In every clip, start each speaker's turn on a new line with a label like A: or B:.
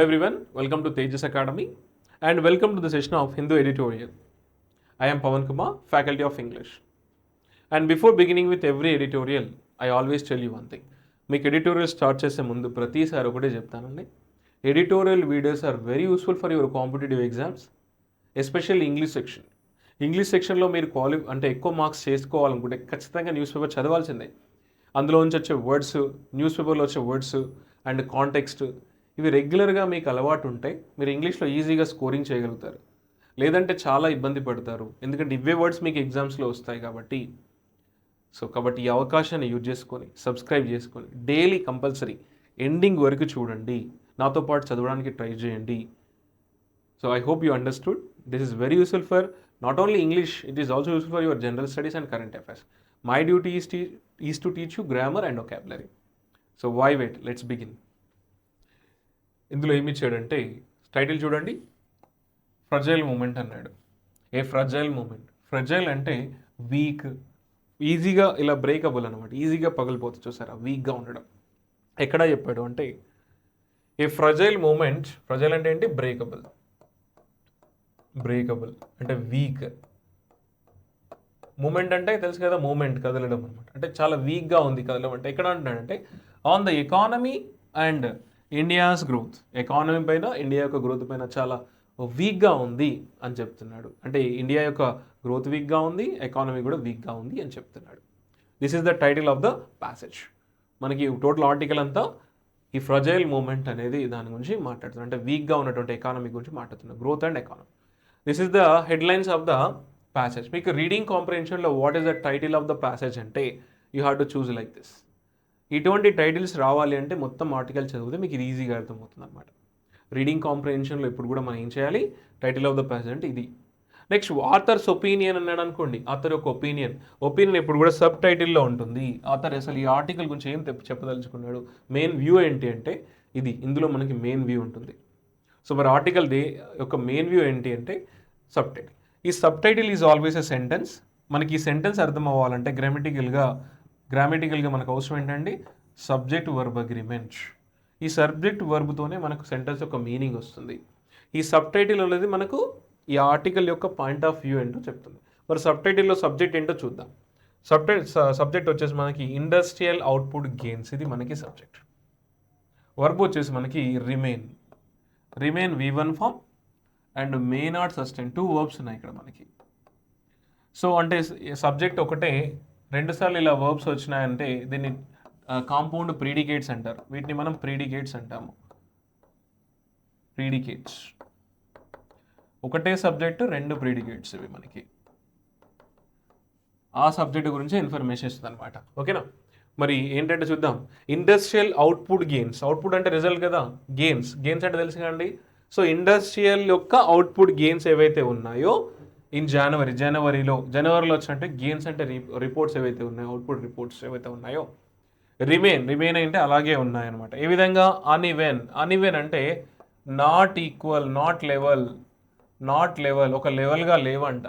A: everyone, welcome to TEJAS Academy and welcome to the session of Hindu Editorial. I am Pawan Kumar, Faculty of English. And before beginning with every editorial, I always tell you one thing. మీకు editorial start చేసే ముందు ప్రతిసారి ఒకటే చెప్తానండి. Editorial videos are very useful for your competitive exams, especially English section. English సెక్షన్లో మీరు ఎక్కువ marks చేసుకోవాలనుకుంటే ఖచ్చితంగా న్యూస్ పేపర్ చదవాల్సిందే. అందులోంచి వచ్చే వర్డ్స్, న్యూస్ పేపర్లో వచ్చే వర్డ్స్ అండ్ కాంటెక్స్ట్ ఇవి రెగ్యులర్గా మీకు అలవాటు ఉంటే మీరు ఇంగ్లీష్లో ఈజీగా స్కోరింగ్ చేయగలుగుతారు. లేదంటే చాలా ఇబ్బంది పడతారు, ఎందుకంటే ఇవే వర్డ్స్ మీకు ఎగ్జామ్స్లో వస్తాయి కాబట్టి. కాబట్టి ఈ అవకాశాన్ని యూజ్ చేసుకొని సబ్స్క్రైబ్ చేసుకొని డైలీ కంపల్సరీ ఎండింగ్ వరకు చూడండి, నాతో పాటు చదవడానికి ట్రై చేయండి. So I hope you understood. This is very useful for not only English, it is also useful for your general studies and current affairs. My duty is to teach you grammar and vocabulary. So why wait, let's begin. ఇందులో ఏమి ఇచ్చాడంటే title చూడండి, fragile moment అన్నాడు. ఏ fragile moment? Fragile అంటే weak, ఈజీగా ఇలా breakable అనమాట, ఈజీగా పగిలిపోతుంది. చూసారా, వీక్గా ఉండడం. ఎక్కడ చెప్పాడు అంటే ఏ ఫ్రజైల్ మూమెంట్, ఫ్రజైల్ అంటే ఏంటి? బ్రేకబుల్. బ్రేకబుల్ అంటే వీక్. మూమెంట్ అంటే తెలుసు కదా, మూమెంట్ కదలడం అనమాట. అంటే చాలా వీక్గా ఉంది కదలడం. అంటే ఎక్కడ అంటున్నాడంటే on the economy and India's growth, economy పైన ఇండియా యొక్క గ్రోత్ పైన చాలా వీక్గా ఉంది అని చెప్తున్నాడు. అంటే ఇండియా యొక్క గ్రోత్ వీక్గా ఉంది, ఎకానమీ కూడా వీక్గా ఉంది అని చెప్తున్నాడు. This is the title of the passage. మనకి టోటల్ ఆర్టికల్ అంతా ఈ ఫ్రజైల్ మూమెంట్ అనేది దాని గురించి మాట్లాడుతున్నాడు. అంటే వీక్గా ఉన్నటువంటి ఎకానమీ గురించి మాట్లాడుతున్నాడు, growth and economy. This is the headlines of the passage. మీకు రీడింగ్ కాంప్రిహెన్షన్లో what is the title of the passage అంటే you have to choose like this. ఇటువంటి టైటిల్స్ రావాలి అంటే మొత్తం ఆర్టికల్ చదివితే మీకు ఇది ఈజీగా అర్థమవుతుంది అనమాట. రీడింగ్ కాంప్రిహెన్షన్లో ఇప్పుడు కూడా మనం ఏం చేయాలి? టైటిల్ ఆఫ్ ద ప్యాసేజ్ అంటే ఇది. నెక్స్ట్ ఆథర్స్ ఒపీనియన్ అన్నాడు అనుకోండి. ఆథర్ యొక్క ఒపీనియన్ ఎప్పుడు కూడా సబ్ టైటిల్లో ఉంటుంది. ఆథర్ అసలు ఈ ఆర్టికల్ గురించి ఏం చెప్పదలుచుకున్నాడు, మెయిన్ వ్యూ ఏంటి అంటే ఇది. ఇందులో మనకి మెయిన్ వ్యూ ఉంటుంది. సో మరి ఆర్టికల్ యొక్క మెయిన్ వ్యూ ఏంటి అంటే సబ్ టైటిల్. ఈ sub title is always a sentence. మనకి ఈ సెంటెన్స్ అర్థం అవ్వాలంటే గ్రామటికల్గా మనకు అవసరం ఏంటండి? Subject verb agreement. ఈ సబ్జెక్ట్ వర్బ్తోనే మనకు సెంటెన్స్ యొక్క మీనింగ్ వస్తుంది. ఈ సబ్ టైటిల్ అనేది మనకు ఈ ఆర్టికల్ యొక్క పాయింట్ ఆఫ్ వ్యూ ఏంటో చెప్తుంది. మరి సబ్ టైటిల్లో సబ్జెక్ట్ ఏంటో చూద్దాం. సబ్జెక్ట్ వచ్చేసి మనకి ఇండస్ట్రియల్ అవుట్పుట్ గెయిన్స్, ఇది మనకి సబ్జెక్ట్. వర్బ్ వచ్చేసి మనకి remain V1 form and may not sustain, 2 verbs ఉన్నాయి ఇక్కడ మనకి. సో అంటే సబ్జెక్ట్ ఒకటే రెండుసార్లు ఇలా వర్బ్స్ వచ్చినాయంటే దీన్ని కాంపౌండ్ ప్రీడికేట్స్ అంటారు. వీటిని మనం ప్రీడికేట్స్ అంటాము. ప్రీడికేట్స్ ఒకటే సబ్జెక్టు, 2 ప్రీడికేట్స్ ఇవి మనకి. ఆ సబ్జెక్ట్ గురించి ఇన్ఫర్మేషన్ ఇస్తుంది అనమాట. ఓకేనా? మరి ఏంటంటే చూద్దాం. ఇండస్ట్రియల్ అవుట్పుట్ గెయిన్స్, అవుట్పుట్ అంటే రిజల్ట్ కదా, గెయిన్స్ అంటే తెలుసు కదండి. సో ఇండస్ట్రియల్ యొక్క అవుట్పుట్ గెయిన్స్ ఏవైతే ఉన్నాయో ఇన్ జనవరిలో వచ్చినట్టు గెయిన్స్ అంటే రిపోర్ట్స్ ఏవైతే ఉన్నాయో, అవుట్పుట్ రిపోర్ట్స్ ఏవైతే ఉన్నాయో. రిమైన్ అంటే అలాగే ఉన్నాయన్నమాట. ఏ విధంగా? అన్ఈవెన్ అంటే నాట్ ఈక్వల్, నాట్ లెవెల్, ఒక లెవెల్గా లేవంట,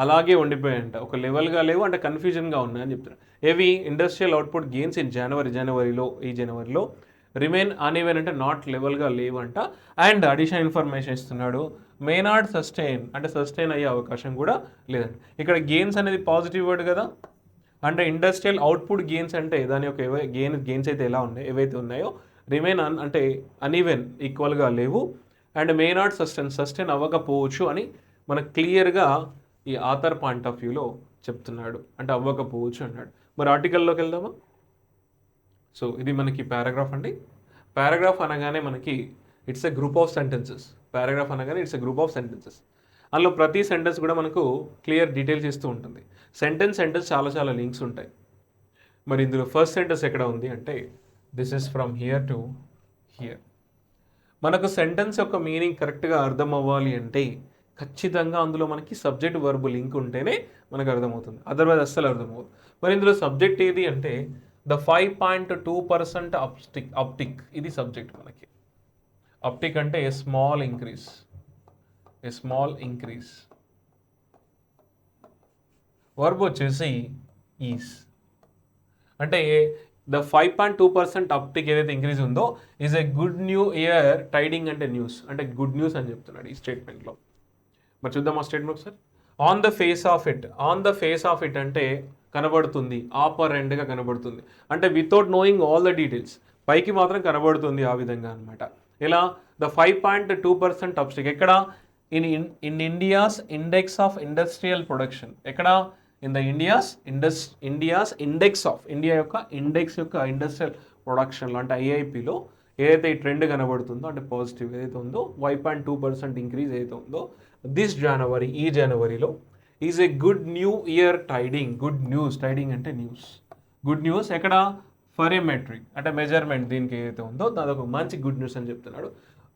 A: అలాగే ఉండిపోయాయంట. ఒక లెవెల్గా లేవు అంటే కన్ఫ్యూజన్గా ఉన్నాయని చెప్తున్నారు. ఏవి? ఇండస్ట్రియల్ అవుట్పుట్ గెయిన్స్ ఇన్ జనవరిలో రిమైన్ అన్ఈవెన్ అంటే నాట్ లెవెల్గా లేవంట. అండ్ అడిషనల్ ఇన్ఫర్మేషన్ ఇస్తున్నాడు, మే నాట్ సస్టైన్ అంటే సస్టైన్ అయ్యే అవకాశం కూడా లేదండి. ఇక్కడ గెయిన్స్ అనేది పాజిటివ్ వర్డ్ కదా. అంటే ఇండస్ట్రియల్ అవుట్పుట్ గెయిన్స్ అంటే దాని యొక్క గెయిన్స్ అయితే ఎలా ఉన్నాయి, ఏవైతే ఉన్నాయో, రిమైన్ అంటే అన్ఈవెన్, ఈక్వల్గా లేవు. అండ్ మే నాట్ సస్టైన్ అవ్వకపోవచ్చు అని మనకు క్లియర్గా ఈ ఆథర్ పాయింట్ ఆఫ్ వ్యూలో చెప్తున్నాడు. అంటే అవ్వకపోవచ్చు అన్నాడు. మరి ఆర్టికల్లోకి వెళ్దామా? సో ఇది మనకి పారాగ్రాఫ్ అండి. పారాగ్రాఫ్ అనగానే మనకి it's a group of sentences. Paragraph అనగానే it's a group of sentences. అందులో ప్రతి సెంటెన్స్ కూడా మనకు క్లియర్ డీటెయిల్స్ ఇస్తూ ఉంటుంది. సెంటెన్స్ చాలా లింక్స్ ఉంటాయి. మరి ఇందులో ఫస్ట్ సెంటెన్స్ ఎక్కడ ఉంది అంటే this is from here to here. మనకు సెంటెన్స్ యొక్క మీనింగ్ కరెక్ట్గా అర్థం అవ్వాలి అంటే ఖచ్చితంగా అందులో మనకి సబ్జెక్ట్ వర్బ్ లింక్ ఉంటేనే మనకు అర్థమవుతుంది, అదర్వైజ్ అస్సలు అర్థమవుతుంది. మరి ఇందులో సబ్జెక్ట్ ఏది అంటే ద 5.2% అప్టిక్, ఇది సబ్జెక్ట్ మనకి. అప్టిక్ అంటే ఏ స్మాల్ ఇంక్రీస్. వర్బ్ వచ్చేసి ఈస్. అంటే ద 5.2% అప్టిక్ ఏదైతే ఇంక్రీజ్ ఉందో is a good new year tiding అంటే న్యూస్, అంటే గుడ్ న్యూస్ అని చెప్తున్నాడు ఈ స్టేట్మెంట్లో. మరి చూద్దాం ఆ statement sir. On the face of it అంటే కనబడుతుంది, ఆపర్ ఎండ్గా కనబడుతుంది, అంటే without knowing all the details పైకి మాత్రం కనబడుతుంది ఆ విధంగా అనమాట. ఇలా ద 5.2% అప్స్టిక్ ఎక్కడ in India's index of industrial production, ఎక్కడ in the India's index of India యొక్క ఇండెక్స్ యొక్క ఇండస్ట్రియల్ ప్రొడక్షన్లో అంటే ఐఐపిలో ఏదైతే ఈ ట్రెండ్ కనబడుతుందో అంటే పాజిటివ్ ఏదైతే ఉందో 5.2% ఇంక్రీజ్ ఏదైతే ఉందో దిస్ జనవరి, ఈ జనవరిలో is a good new year tiding, good news, tiding అంటే న్యూస్, గుడ్ న్యూస్ ఎక్కడ ఫర్ ఏ మెట్రిక్ అంటే మెజర్మెంట్ దీనికి ఏదైతే ఉందో దానికి మంచి గుడ్ న్యూస్ అని చెప్తున్నాడు.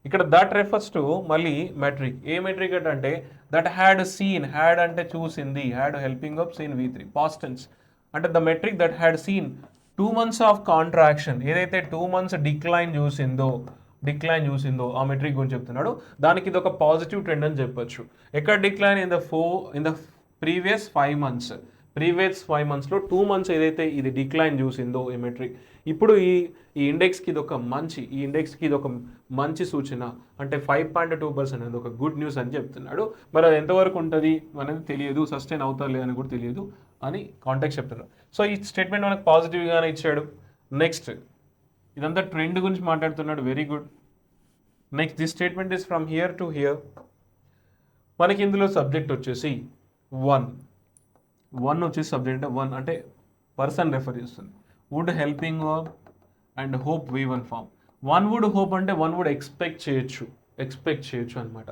A: ఇక్కడ దట్ రెఫర్స్ టు మళ్ళీ మెట్రిక్, ఏ మెట్రిక్ అంటే దట్ హ్యాడ్ సీన్, హ్యాడ్ అంటే చూసింది, had helping up seen V3 past tense, అంటే the metric that had seen 2 months of contraction, ఏదైతే 2 months డిక్లైన్ చూసిందో ఆ మెట్రిక్ గురించి చెప్తున్నాడు. దానికి ఇది ఒక పాజిటివ్ ట్రెండ్ అని చెప్పొచ్చు. ఎక్కడ decline in the previous 5 months, previous 5 monthsలో 2 months ఏదైతే ఇది డిక్లైన్ చూసిందో ఈ మెట్రిక్, ఇప్పుడు ఈ ఇండెక్స్కి ఇది ఒక మంచి సూచన, అంటే 5.2% అనేది ఒక గుడ్ న్యూస్ అని చెప్తున్నాడు. మరి అది ఎంతవరకు ఉంటుంది అనేది తెలియదు, సస్టైన్ అవుతా లేదని కూడా తెలియదు అని కాంటెక్స్ట్ చెప్తున్నారు. సో ఈ స్టేట్మెంట్ మనకు పాజిటివ్గానే ఇచ్చాడు. నెక్స్ట్ ఇదంతా ట్రెండ్ గురించి మాట్లాడుతున్నాడు, very good. Next this statement is from here to here. మనకి ఇందులో సబ్జెక్ట్ వచ్చేసి వన్ వచ్చేసి సబ్జెక్ట్ అంటే వన్ అంటే పర్సన్ రెఫర్ చేస్తుంది. Would helping and hope V1 form. One would hope అంటే వన్ వుడ్ ఎక్స్పెక్ట్ చేయొచ్చు అనమాట,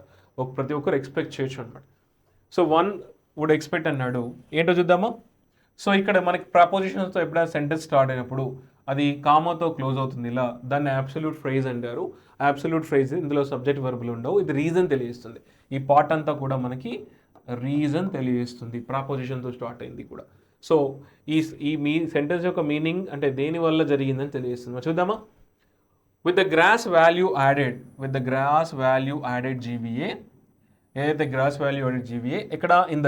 A: ప్రతి ఒక్కరు ఎక్స్పెక్ట్ చేయొచ్చు అనమాట. సో వన్ వుడ్ ఎక్స్పెక్ట్ అన్నాడు, ఏంటో చూద్దామా. సో ఇక్కడ మనకి ప్రపోజిషన్స్తో ఎప్పుడైనా సెంటెన్స్ స్టార్ట్ అయినప్పుడు అది కామాతో క్లోజ్ అవుతుంది, ఇలా దాన్ని అబ్సల్యూట్ ఫ్రేజ్ అంటారు. అబ్సల్యూట్ ఫ్రేజ్ ఇందులో సబ్జెక్ట్ వర్బులు ఉండవు, ఇది రీజన్ తెలియజేస్తుంది. ఈ పార్ట్ అంతా కూడా మనకి రీజన్ తెలియజేస్తుంది, ప్రాపోజిషన్తో స్టార్ట్ అయింది కూడా. సో ఈ సెంటెన్స్ యొక్క మీనింగ్ అంటే దేని వల్ల జరిగిందని తెలియజేస్తుంది. చూద్దామా. With the gross value added GVA, ఏదైతే గ్రాస్ వాల్యూ యాడెడ్ GVA ఇక్కడ ఇన్ ద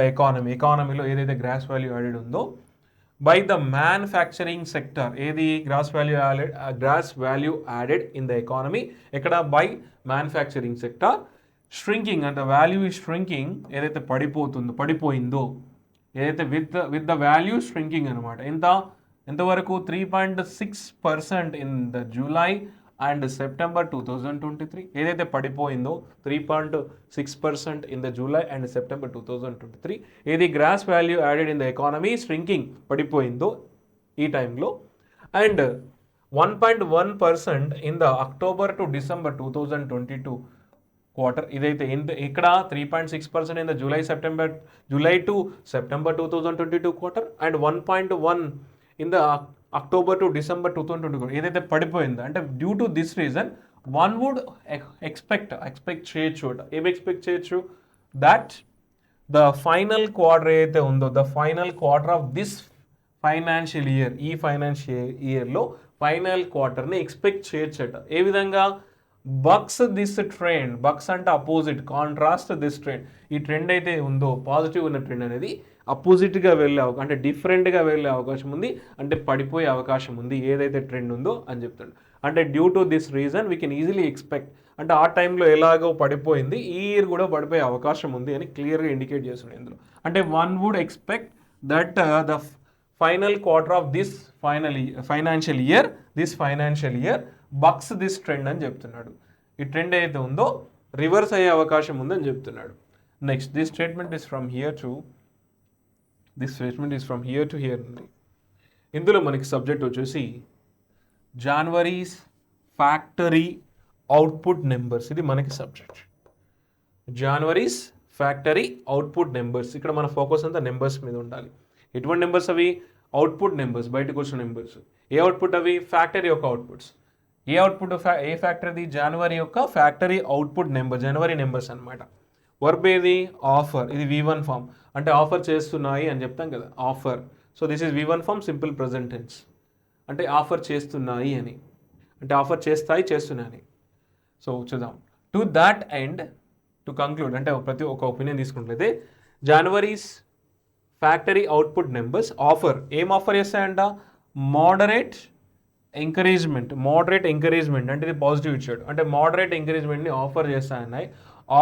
A: ఎకానమీలో ఏదైతే గ్రాస్ వాల్యూ యాడెడ్ ఉందో బై ద మ్యానుఫ్యాక్చరింగ్ సెక్టర్, ఏది gross value added in the economy ఎక్కడ బై మ్యానుఫ్యాక్చరింగ్ సెక్టర్. షరింకింగ్ అంటే వాల్యూ ఈ షరింకింగ్ ఏదైతే పడిపోయిందో ఏదైతే విత్ ద వాల్యూ షరింకింగ్ అనమాట. ఎంతవరకు 3.6% in the July and September 2023, ఏదైతే పడిపోయిందో 3.6% in the July and September 2023, ఏది gross value added in the economy shrinking పడిపోయిందో ఈ టైంలో, and 1.1% in the October to December 2022 quarter, ఇదైతే ఇక్కడ 3.6% in the July to September 2022 quarter and 1.1 in the October to December 2022 ఏదైతే పడిపోయిందో, అంటే due to this reason one would expect చేయొచ్చు, ఏమి ఎక్స్పెక్ట్ చేయొచ్చు, దట్ ద ఫైనల్ క్వార్టర్ ఏదైతే ఉందో the final quarter of this financial year, ఈ financial ఇయర్లో ఫైనల్ క్వార్టర్ని ఎక్స్పెక్ట్ చేయొచ్చట. ఏ విధంగా బక్స్ దిస్ ట్రెండ్, బక్స్ అంటే అపోజిట్, కాంట్రాస్ట్ దిస్ ట్రెండ్, ఈ ట్రెండ్ అయితే ఉందో పాజిటివ్ ఉన్న ట్రెండ్ అనేది అపోజిట్గా వెళ్ళే అంటే డిఫరెంట్గా వెళ్ళే అవకాశం ఉంది, అంటే పడిపోయే అవకాశం ఉంది ఏదైతే ట్రెండ్ ఉందో అని చెప్తాడు. అంటే due to this reason we can easily expect, అంటే ఆ టైంలో ఎలాగో పడిపోయింది ఈ ఇయర్ కూడా పడిపోయే అవకాశం ఉంది అని క్లియర్గా ఇండికేట్ చేస్తున్నాడు ఇందులో. అంటే one would expect that the final quarter of this financial year bucks this trend అని చెప్తున్నాడు. ఈ ట్రెండ్ ఏదైతే ఉందో రివర్స్ అయ్యే అవకాశం ఉందని చెప్తున్నాడు. Next this statement is from here to here ఉంది. ఇందులో మనకి సబ్జెక్ట్ వచ్చేసి జనవరీస్ ఫ్యాక్టరీ అవుట్పుట్ నెంబర్స్, ఇది మనకి సబ్జెక్ట్. జనవరీస్ ఫ్యాక్టరీ అవుట్పుట్ నెంబర్స్, ఇక్కడ మన ఫోకస్ అంతా నెంబర్స్ మీద ఉండాలి. ఎటువంటి నెంబర్స్ అవి? అవుట్పుట్ నెంబర్స్, బయటకు వచ్చిన నెంబర్స్. ఏ అవుట్పుట్ అవి? ఫ్యాక్టరీ యొక్క అవుట్పుట్స్. ఏ అవుట్పుట్ ఏ ఫ్యాక్టరీ? జనవరి యొక్క ఫ్యాక్టరీ అవుట్పుట్ నెంబర్, జనవరి నెంబర్స్ అనమాట. వర్బ్ ఏది? ఆఫర్, ఇది V1 ఫామ్, అంటే ఆఫర్ చేస్తున్నాయి అని చెప్తాం కదా, offer. So this is V1 form simple present tense, అంటే ఆఫర్ చేస్తున్నాయి అని, అంటే ఆఫర్ చేస్తున్నాయి. సో చూద్దాం. To that end, to conclude, అంటే ప్రతి ఒక్క ఒపీనియన్ తీసుకున్నట్లయితే January's factory output numbers offer, ఏం offer చేస్తాయంట? Moderate encouragement, moderate encouragement అంటే ఇది పాజిటివ్ ఇచ్చాడు, అంటే మోడరేట్ ఎంకరేజ్మెంట్ని ఆఫర్ చేస్తాయన్నాయి.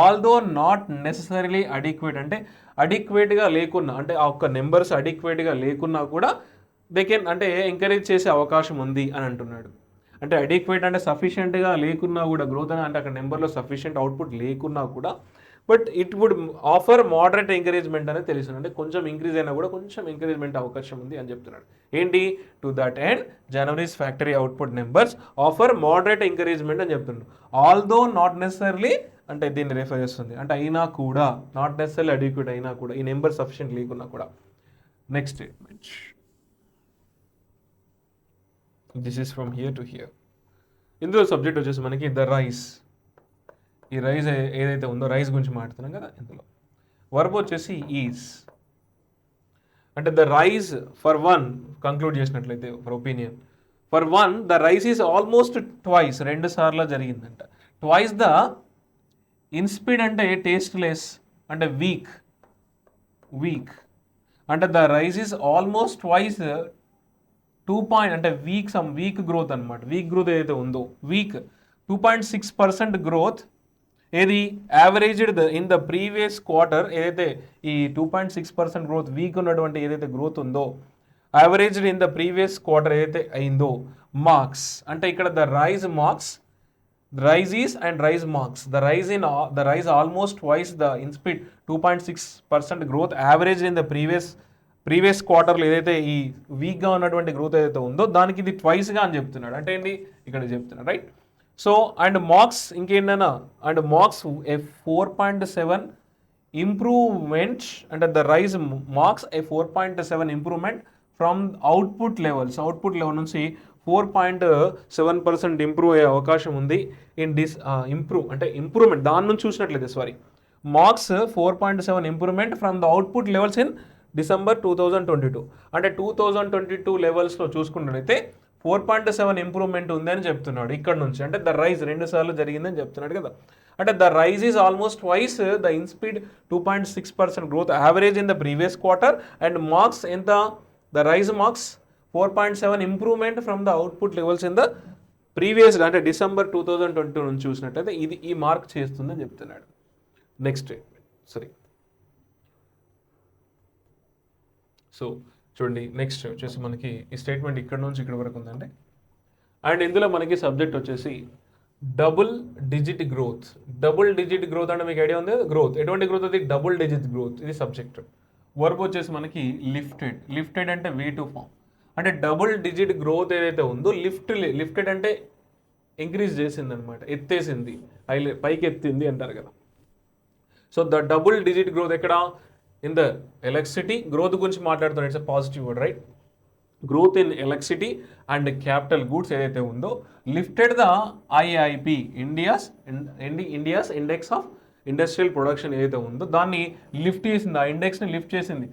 A: ఆల్దో నాట్ నెససరీలీ అడిక్వేట్, అంటే అడిక్వేట్గా లేకున్నా, అంటే ఆ ఒక్క నెంబర్స్ అడిక్వేట్గా లేకున్నా కూడా దే కెన్, అంటే ఎంకరేజ్ చేసే అవకాశం ఉంది అని అంటున్నాడు. అంటే అడిక్వేట్ అంటే సఫిషియెంట్గా లేకున్నా కూడా గ్రోత్ అని, అంటే అక్కడ నెంబర్లో సఫిషియెంట్ అవుట్పుట్ లేకున్నా కూడా, but it would offer moderate encouragement అనేది తెలుస్తుంది, అంటే కొంచెం ఇంక్రీజ్ అయినా కూడా కొంచెం ఎంకరేజ్మెంట్ అవకాశం ఉంది అని చెప్తున్నాడు. ఏంటి? To that and January's factory output numbers offer moderate encouragement అని చెప్తున్నాడు. ఆల్దో నాట్ నెసెసర్లీ అంటే దీన్ని రెఫర్ చేస్తుంది, అంటే అయినా కూడా, నాట్ నెసెసర్లీ అడిక్వేట్ అయినా కూడా, ఈ నెంబర్ సఫిషియెంట్ లేకున్నా కూడా. Next statement, this is from here to here. ఇందులో సబ్జెక్ట్ వచ్చేసి మనకి ద రైస్, ఈ రైజ్ ఏదైతే ఉందో రైజ్ గురించి మాట్లాడుతున్నాం కదా, ఇందులో వర్బ్ వచ్చేసి ఈజ్, అంటే the rise for one conclude చేసినట్లయితే for opinion, for one the rise is almost twice, 2 సార్లు జరిగిందంట. ట్వైస్ ద ఇన్స్పీడ్ అంటే టేస్ట్లెస్, అంటే వీక్, అంటే the rise is almost twice 2 అంటే వీక్ గ్రోత్ అనమాట. వీక్ గ్రోత్ ఏదైతే ఉందో, వీక్ 2.6% గ్రోత్, ఏది averaged in the previous quarter, ఏదైతే ఈ 2.6% గ్రోత్ వీక్ ఉన్నటువంటి ఏదైతే గ్రోత్ ఉందో, averaged in the previous quarter ఏదైతే అయిందో, మార్క్స్ అంటే ఇక్కడ the rise marks, rise is and rise marks, the rise almost twice the insipid 2.6% growth average in the previous క్వార్టర్లో ఏదైతే ఈ వీక్గా ఉన్నటువంటి గ్రోత్ ఏదైతే ఉందో దానికి ఇది ట్వైస్గా అని చెప్తున్నాడు. అంటే ఏంటి ఇక్కడ చెప్తున్నాడు, రైట్? సో అండ్ మార్క్స్ ఇంకేంటన్నా, అండ్ మార్క్స్ 4.7 ఇంప్రూవ్మెంట్, అంటే the rise marks 4.7 improvement from output level నుంచి 4.7% ఇంప్రూవ్ అయ్యే అవకాశం ఉంది. ఇన్ ఇంప్రూవ్మెంట్ దాని నుంచి చూసినట్లయితే, marks 4.7 improvement from the output levels in December 2022, అంటే 2022 లెవెల్స్లో చూసుకున్నట్లయితే 4.7 ఇంప్రూవ్మెంట్ ఉంది అని చెప్తున్నాడు ఇక్కడ నుంచి. అంటే ద రైజ్ 2 సార్లు జరిగిందని చెప్తున్నాడు కదా. అంటే the rise is almost twice the insipid 2.6% growth average in the previous quarter, and marks ఎంత, the rise marks 4.7 improvement from the output levels in the previous, అంటే డిసెంబర్ 2022 నుంచి చూసినట్లయితే ఇది ఈ మార్క్ చేస్తుందని చెప్తున్నాడు. నెక్స్ట్ సరే, సో చూడండి నెక్స్ట్ వచ్చేసి మనకి ఈ స్టేట్మెంట్ ఇక్కడ నుంచి ఇక్కడ వరకు ఉందండి. అండ్ ఇందులో మనకి సబ్జెక్ట్ వచ్చేసి double digit growth. Double digit growth అంటే మీకు ఐడియా ఉంది, గ్రోత్ ఎటువంటి గ్రోత్ అది, డబుల్ డిజిట్ గ్రోత్, ఇది సబ్జెక్ట్. వర్బ్ వచ్చేసి మనకి లిఫ్టెడ్ అంటే వే టు ఫామ్, అంటే డబుల్ డిజిట్ గ్రోత్ ఏదైతే ఉందో లిఫ్టెడ్ అంటే ఇంక్రీజ్ చేసింది అనమాట, ఎత్తేసింది, పైకి ఎత్తింది అంటారు కదా. So the double digit growth ఎక్కడ, ఇన్ ద ఎలక్ట్రిసిటీ, గ్రోత్ గురించి మాట్లాడుతున్నాడు, it's a positive word, right? Growth in electricity and capital goods ఏదైతే ఉందో, lifted the IIP, India's index of industrial production ఏదైతే ఉందో దాన్ని లిఫ్ట్ చేసింది, ఆ ఇండెక్స్ని లిఫ్ట్ చేసింది,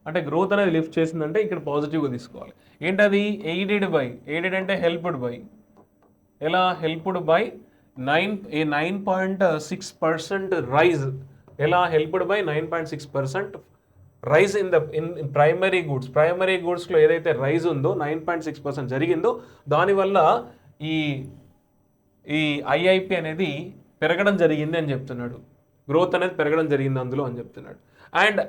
A: అంటే గ్రోత్ అనేది లిఫ్ట్ చేసిందంటే ఇక్కడ పాజిటివ్గా తీసుకోవాలి. ఏంటది, ఎయిడెడ్ అంటే హెల్ప్డ్ బై, ఎలా హెల్ప్డ్ బై 9.6% రైజ్, ఎలా helped by 9.6% rise in primary గూడ్స్లో ఏదైతే రైజ్ ఉందో 9.6% జరిగిందో దానివల్ల ఈ ఐఐపి అనేది పెరగడం జరిగింది అని చెప్తున్నాడు, గ్రోత్ అనేది పెరగడం జరిగింది అందులో అని చెప్తున్నాడు. And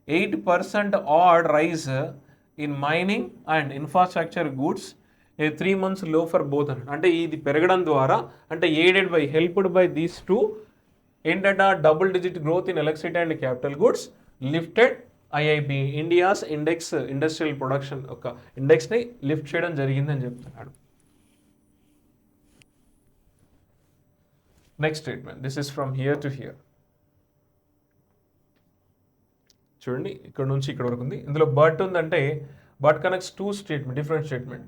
A: 8% odd rise in mining and infrastructure goods 3 months లో ఫర్ బోత్ అన్నాడు. అంటే ఇది పెరగడం ద్వారా, అంటే aided by, helped by these two, ఏంటంటే double digit growth in electricity and capital goods lifted IIP, India's industrial production ఒక ఇండెక్స్ని లిఫ్ట్ చేయడం జరిగింది అని చెప్తున్నాడు. Next statement, this is from here to here. చూడండి ఇక్కడ నుంచి ఇక్కడ వరకు ఉంది. ఇందులో బట్ ఉందంటే but connects 2 statement, different statement.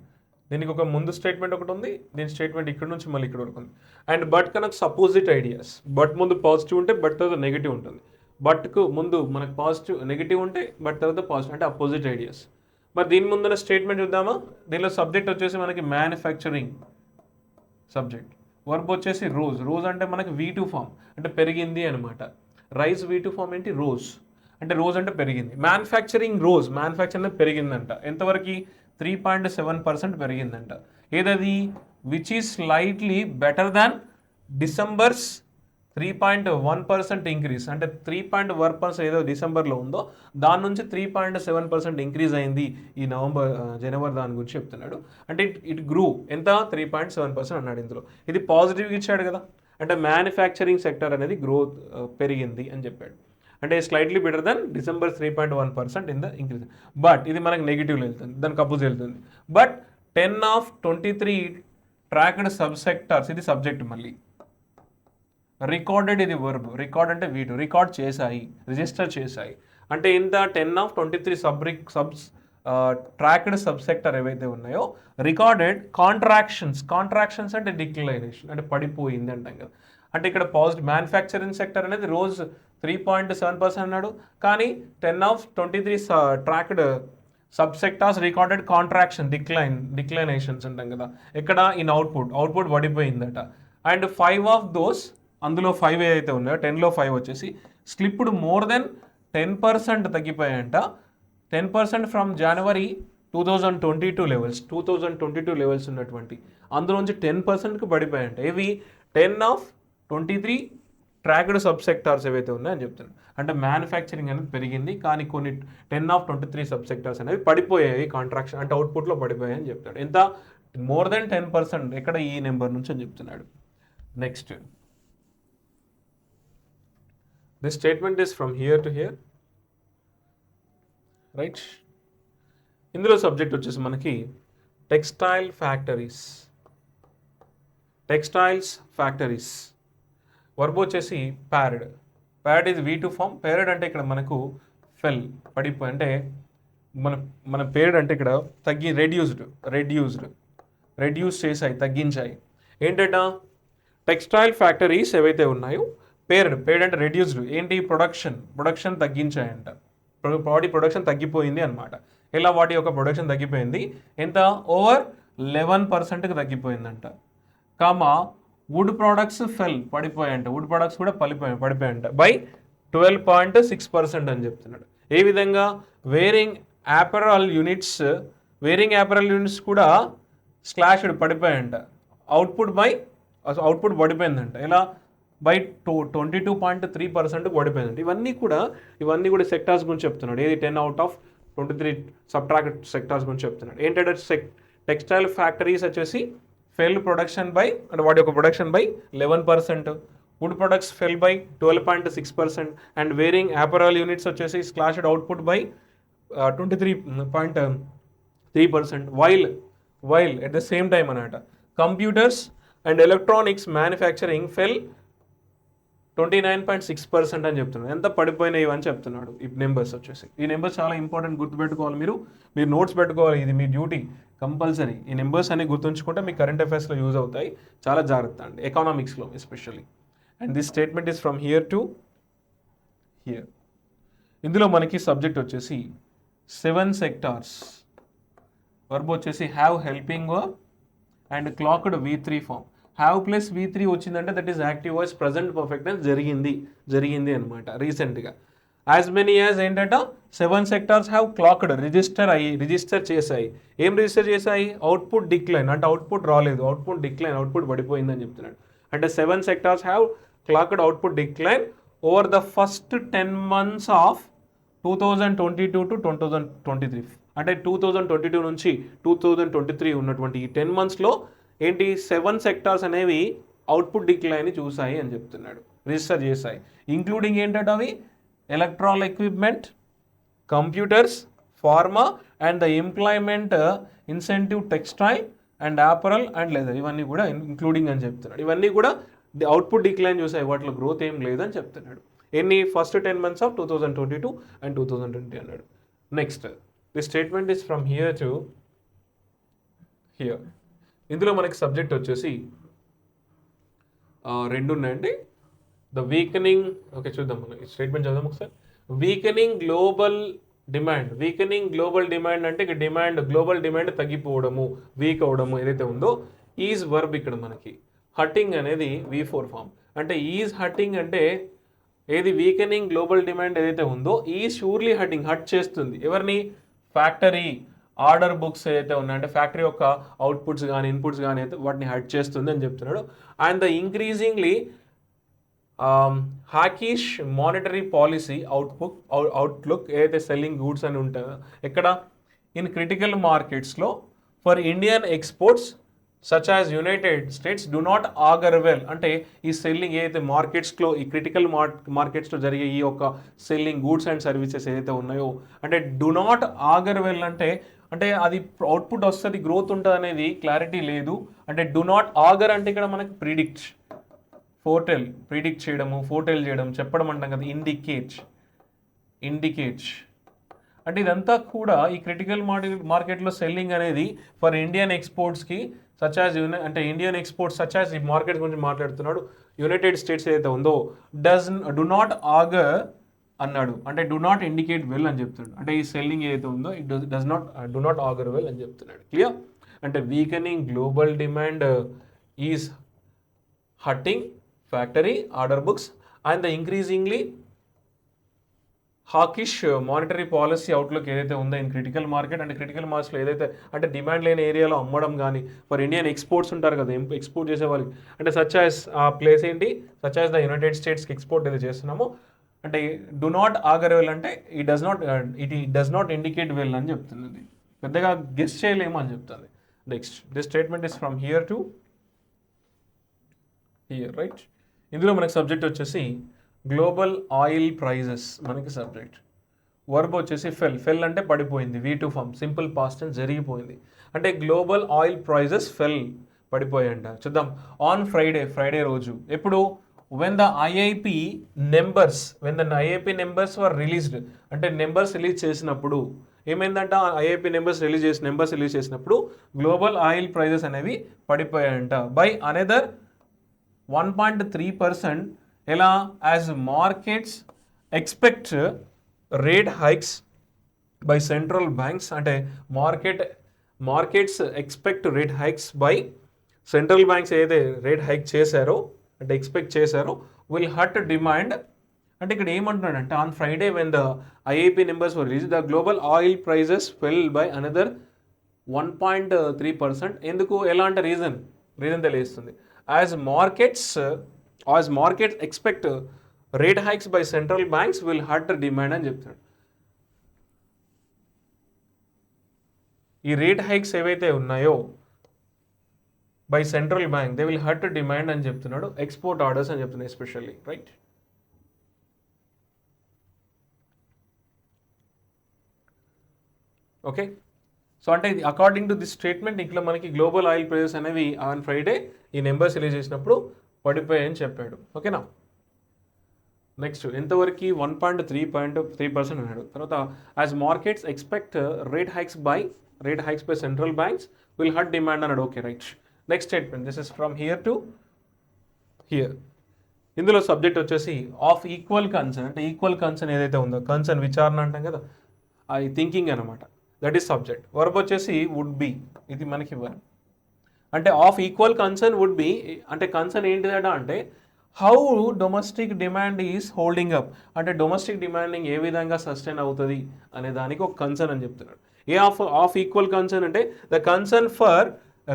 A: దీనికి ఒక ముందు స్టేట్మెంట్ ఒకటి ఉంది, దీని స్టేట్మెంట్ ఇక్కడ నుంచి మళ్ళీ ఇక్కడ వరకు ఉంది. And but connects opposite ideas. But ముందు పాజిటివ్ ఉంటే బట్ తర్వాత నెగిటివ్ ఉంటుంది. బట్కు ముందు మనకు పాజిటివ్ నెగిటివ్ ఉంటే బట్ తర్వాత పాజిటివ్, అంటే అపోజిట్ ఐడియాస్. మరి దీని ముందున్న స్టేట్మెంట్ చూద్దామా. దీనిలో సబ్జెక్ట్ వచ్చేసి మనకి మ్యానుఫ్యాక్చరింగ్ సబ్జెక్ట్. వర్బ్ వచ్చేసి రోజ్ అంటే మనకి V2 ఫామ్, అంటే పెరిగింది అనమాట. రైస్ V2 ఫామ్ ఏంటి, రోజ్ అంటే అంటే పెరిగింది. మ్యానుఫ్యాక్చరింగ్ మ్యానుఫ్యాక్చరింగ్ పెరిగిందంట ఎంతవరకు, 3.7% పెరిగిందంట. ఏదది which is slightly better than December's 3.1% increase. అంటే 3.1% ఏదో డిసెంబర్లో ఉందో దాని నుంచి 3.7% ఇంక్రీజ్ అయింది ఈ జనవరి దాని గురించి చెప్తున్నాడు. అంటే ఇట్ గ్రూ ఎంత 3.7% అన్నాడు ఇందులో. ఇది పాజిటివ్గా ఇచ్చాడు కదా, అంటే మ్యానుఫ్యాక్చరింగ్ సెక్టర్ అనేది గ్రోత్ పెరిగింది అని చెప్పాడు. అంటే slightly better than December 3.1% in the increase. But ఇది మనకు నెగిటివ్లో వెళ్తుంది, దానికి అపోజ్ వెళ్తుంది. But 10 of 23 tracked sub sectors, ఇది సబ్జెక్ట్ మళ్ళీ. రికార్డెడ్ ఇది వర్బ్, రికార్డ్ అంటే వీటు రికార్డ్ చేశాయి, రిజిస్టర్ చేశాయి. అంటే ఇంత 10 of 23 ట్రాక్డ్ సబ్ సెక్టర్ ఏవైతే ఉన్నాయో రికార్డెడ్ కాంట్రాక్షన్స్ అంటే డిక్లైనేషన్, అంటే పడిపోయింది అంటాం కదా. అంటే ఇక్కడ పాజిటివ్ మ్యానుఫ్యాక్చరింగ్ సెక్టర్ అనేది రోజు 3.7% అన్నాడు, కానీ 10 of 23 tracked sub sectors recorded declinations అంటాం కదా. ఇక్కడ ఇన్ అవుట్పుట్ పడిపోయిందట. అండ్ 5 of those, అందులో 5 ఏదైతే ఉన్నాయో 10లో 5 వచ్చేసి slipped more than 10% తగ్గిపోయాయంట. 10% from January 2022 levels ఉన్నటువంటి అందులోంచి 10%కి పడిపోయాయంట. ఇవి 10 of 23 ట్రాక్డ్ సబ్ సెక్టార్స్ ఏవైతే ఉన్నాయని చెప్తున్నాను. అంటే మ్యానుఫ్యాక్చరింగ్ అనేది పెరిగింది, కానీ కొన్ని 10 of 23 సబ్ సెక్టార్స్ అనేవి పడిపోయాయి, కాంట్రాక్షన్ అంటే అవుట్పుట్లో పడిపోయాయి అని చెప్తాడు. ఎంత మోర్ దెన్ 10%, ఇక్కడ ఈ నెంబర్ నుంచి అని చెప్తున్నాడు. Next, this statement is from here to here, right. ఇందులో సబ్జెక్ట్ వచ్చేసి మనకి టెక్స్టైల్స్ ఫ్యాక్టరీస్. వర్బ్ వచ్చేసి paired is V2 form. Paired అంటే ఇక్కడ మనకు ఫెల్ పడిపోయి, అంటే మన పేరడ్ అంటే ఇక్కడ రెడ్యూస్ చేశాయి, తగ్గించాయి. ఏంటంట టెక్స్టైల్ ఫ్యాక్టరీస్ ఏవైతే ఉన్నాయో పేరడ్ అంటే రెడ్యూస్డ్, ఏంటి ప్రొడక్షన్ తగ్గించాయంట. వాటి ప్రొడక్షన్ తగ్గిపోయింది అనమాట. ఇలా వాటి యొక్క ప్రొడక్షన్ తగ్గిపోయింది ఎంత ఓవర్ 11%కి తగ్గిపోయిందంట. కామా వుడ్ ప్రొడక్ట్స్ పడిపోయాయంట, వుడ్ ప్రొడక్ట్స్ కూడా పడిపోయాయంట బై 12.6% అని చెప్తున్నాడు. ఏ విధంగా వేరింగ్ యాపరల్ యూనిట్స్ కూడా స్లాష్డ్ పడిపోయాయంట. అవుట్పుట్ పడిపోయిందంట. ఇలా బై 22.3% పడిపోయిందంట. ఇవన్నీ కూడా సెక్టార్స్ గురించి చెప్తున్నాడు. ఏది 10 out of 23 సబ్ట్రాక్ట్ సెక్టార్స్ గురించి చెప్తున్నాడు. ఏంటంటే టెక్స్టైల్ ఫ్యాక్టరీస్ వచ్చేసి ఫెల్ ప్రొడక్షన్ బై, అంటే వాటి యొక్క production by 11%, wood products fell by 12.6%, and wearing apparel units వచ్చేసి slashed output by 23.3%. While at the same time అన్నమాట computers and electronics manufacturing fell 29.6% అని చెప్తున్నాడు. ఎంత పడిపోయినాయి అని చెప్తున్నాడు. ఈ నెంబర్స్ వచ్చేసి, ఈ నెంబర్స్ చాలా ఇంపార్టెంట్, గుర్తుపెట్టుకోవాలి. మీరు నోట్స్ పెట్టుకోవాలి, ఇది మీ డ్యూటీ కంపల్సరీ. ఈ నెంబర్స్ అన్ని గుర్తుంచుకుంటే మీ కరెంట్ అఫైర్స్లో యూజ్ అవుతాయి. చాలా జాగ్రత్త అండి, ఎకనామిక్స్లో especially. And this statement is from here to here. ఇందులో మనకి సబ్జెక్ట్ వచ్చేసి 7 సెక్టార్స్, వర్బ్ వచ్చేసి have helping verb and clocked V3 form. Have plus V3 వచ్చిందంటే that is active voice present perfect tense, జరిగింది అనమాట రీసెంట్గా. యాజ్ మెనీ యాజ్ ఏంటంట 7 sectors have clocked register చేశాయి. ఏం రిజిస్టర్ చేశాయి? అవుట్పుట్ డిక్లైన్, అంటే అవుట్పుట్ రాలేదు, అవుట్పుట్ పడిపోయిందని చెప్తున్నాడు. అంటే 7 sectors have clocked output decline over the first 10 months of 2022 to 2023. అంటే 2022 నుంచి 2023 ఉన్నటువంటి ఈ 10 monthsలో ఏంటి 7 సెక్టార్స్ అనేవి అవుట్పుట్ డిక్లైన్ చూసాయి అని చెప్తున్నాడు, రిజిస్టర్ చేశాయి. ఇంక్లూడింగ్ ఏంటంటే అవి electronic equipment, computers, pharma and the employment incentive textile and యాపరల్ and leather. ఇవన్నీ కూడా ఇంక్లూడింగ్ అని చెప్తున్నాడు. ఇవన్నీ కూడా అవుట్పుట్ డిక్లైన్ చూసాయి, వాటిలో గ్రోత్ ఏం లేదని చెప్తున్నాడు. ఎన్ని ఫస్ట్ 10 months ఆఫ్ 2022 అండ్ 2020 అన్నాడు. Next, the statement is from here to here. ఇందులో మనకి సబ్జెక్ట్ వచ్చేసి 2 ఉన్నాయండి. ద వీకనింగ్, ఓకే చూద్దాం మనం ఈ స్టేట్మెంట్ చదుదాం ఒకసారి. వీకనింగ్ గ్లోబల్ డిమాండ్ అంటే ఇక గ్లోబల్ డిమాండ్ తగ్గిపోవడము, వీక్ అవడము ఏదైతే ఉందో, ఈజ్ వర్బ్ ఇక్కడ మనకి. హర్టింగ్ అనేది V4 ఫామ్. అంటే ఈజ్ హర్టింగ్ అంటే ఏది వీకనింగ్ గ్లోబల్ డిమాండ్ ఏదైతే ఉందో, ఈ షూర్లీ హర్ట్ చేస్తుంది ఎవరిని? ఫ్యాక్టరీ ఆర్డర్ బుక్స్ ఏదైతే ఉన్నాయి అంటే ఫ్యాక్టరీ యొక్క అవుట్పుట్స్ కానీ ఇన్పుట్స్ కానీ అయితే వాటిని హడ్ చేస్తుంది అని చెప్తున్నాడు. And the increasingly hawkish monetary policy outlook ఏదైతే సెల్లింగ్ గూడ్స్ అని ఉంటుందో ఎక్కడ ఇన్ క్రిటికల్ మార్కెట్స్లో for Indian exports such as United States do not augur well. అంటే ఈ సెల్లింగ్ ఏదైతే మార్కెట్స్లో ఈ క్రిటికల్ మార్కెట్స్లో జరిగే ఈ యొక్క సెల్లింగ్ గూడ్స్ అండ్ సర్వీసెస్ ఏదైతే ఉన్నాయో అంటే డు నాట్ ఆగర్ వెల్ అంటే అది అవుట్పుట్ వస్తుంది గ్రోత్ ఉంటుంది అనేది క్లారిటీ లేదు. అంటే డు నాట్ ఆగర్ అంటే ఇక్కడ మనకి ప్రిడిక్ట్ చేయడము ఫోర్టెల్ చేయడం చెప్పడం అంటాం కదా. ఇండికేట్ అంటే ఇదంతా కూడా ఈ క్రిటికల్ మార్కెట్లో సెల్లింగ్ అనేది ఫర్ ఇండియన్ ఎక్స్పోర్ట్స్కి సచ్ యాజ్ అంటే ఇండియన్ ఎక్స్పోర్ట్స్ సచ్ యాజ్ ఈ మార్కెట్ గురించి మాట్లాడుతున్నాడు. యునైటెడ్ స్టేట్స్ ఏదైతే ఉందో డు నాట్ ఆగర్ అన్నాడు అంటే డు నాట్ ఇండికేట్ వెల్ అని చెప్తున్నాడు. అంటే ఈ సెల్లింగ్ ఏదైతే ఉందో it do not augur well అని చెప్తున్నాడు. క్లియర్? అంటే weakening global demand is hitting factory order books and the increasingly hawkish monetary policy outlook ఏదైతే ఉందో ఇన్ క్రిటికల్ మార్కెట్ అంటే క్రిటికల్ మార్కెట్స్లో ఏదైతే అంటే డిమాండ్ లేని ఏరియాలో అమ్మడం కానీ ఫర్ ఇండియన్ ఎక్స్పోర్ట్స్ ఉంటారు కదా ఎక్స్పోర్ట్ చేసే వాళ్ళకి అంటే సచ్ యాజ్ ఆ ప్లేస్ ఏంటి సచ్ యాజ్ ద యునైటెడ్ స్టేట్స్కి ఎక్స్పోర్ట్ ఏదైతే చేస్తున్నామో అంటే డు నాట్ ఆగర్ వెల్ అంటే it does not indicate well అని చెప్తుంది. పెద్దగా గెస్ చేయలేము అని చెప్తుంది. Next this statement is from here to here right. ఇందులో మనకి సబ్జెక్ట్ వచ్చేసి గ్లోబల్ ఆయిల్ ప్రైజెస్ మనకి సబ్జెక్ట్. వర్బ్ వచ్చేసి ఫెల్ అంటే పడిపోయింది. V2 form simple past tense జరిగిపోయింది. అంటే గ్లోబల్ ఆయిల్ ప్రైజెస్ పడిపోయాయంట. చూద్దాం. ఆన్ ఫ్రైడే రోజు ఎప్పుడు when the IIP numbers were released అంటే నెంబర్స్ రిలీజ్ చేసినప్పుడు ఏమైందంట IIP నెంబర్స్ రిలీజ్ చేసినప్పుడు గ్లోబల్ ఆయిల్ ప్రైజెస్ అనేవి పడిపోయాయంట బై అనదర్ 1.3%. ఎలా? As markets expect rate hikes by central banks అంటే markets expect rate hikes by central banks ఏదైతే rate hike చేశారో అంటే ఎక్స్పెక్ట్ చేశారో విల్ హర్ట్ డిమాండ్. అంటే ఇక్కడ ఏమంటున్నాడంటే on Friday when the IIP numbers were release the global oil prices fell by another 1.3%. ఎందుకు? ఎలా అంటే రీజన్ తెలియస్తుంది. As markets expect rate hikes by central banks will hurt the demand అని చెప్తాడు. ఈ రేట్ హైక్స్ ఏవైతే ఉన్నాయో by central bank they will hurt demand అని చెప్తున్నాడు. ఎక్స్పోర్ట్ ఆర్డర్స్ అని చెప్తున్నాడు ఎస్పెషల్లీ రైట్. ఓకే. సో అంటే ఇది అకార్డింగ్ టు దిస్ స్టేట్మెంట్ ఇక్కడ మనకి గ్లోబల్ ఆయిల్ ప్రైజెస్ అనేవి ఆన్ ఫ్రైడే ఈ నెంబర్స్ రిలీజ్ చేసినప్పుడు పడిపోయాయని చెప్పాడు. ఓకేనా? నెక్స్ట్ ఎంతవరకు 1.3% అన్నాడు. తర్వాత as markets expect rate hikes by central banks will hurt demand అన్నాడు. Okay right. Next statement this is from here to here. ఇందులో సబ్జెక్ట్ వచ్చేసి ఆఫ్ ఈక్వల్ కన్సర్న్ అంటే ఈక్వల్ కన్సర్న్ ఏదైతే ఉందో కన్సర్న్ విచారణ అంటాం కదా అది థింకింగ్ అనమాట. That is subject. వర్బ్ వచ్చేసి వుడ్ బి. ఇది మనకి వర్బ్. అంటే of equal concern would be అంటే కన్సర్న్ ఏంటిదట అంటే how domestic demand is holding up అంటే డొమెస్టిక్ డిమాండింగ్ ఏ విధంగా సస్టైన్ అవుతుంది అనే దానికి ఒక కన్సర్న్ అని చెప్తున్నాడు. ఏ ఆఫ్ ఈక్వల్ కన్సర్న్ అంటే the concern for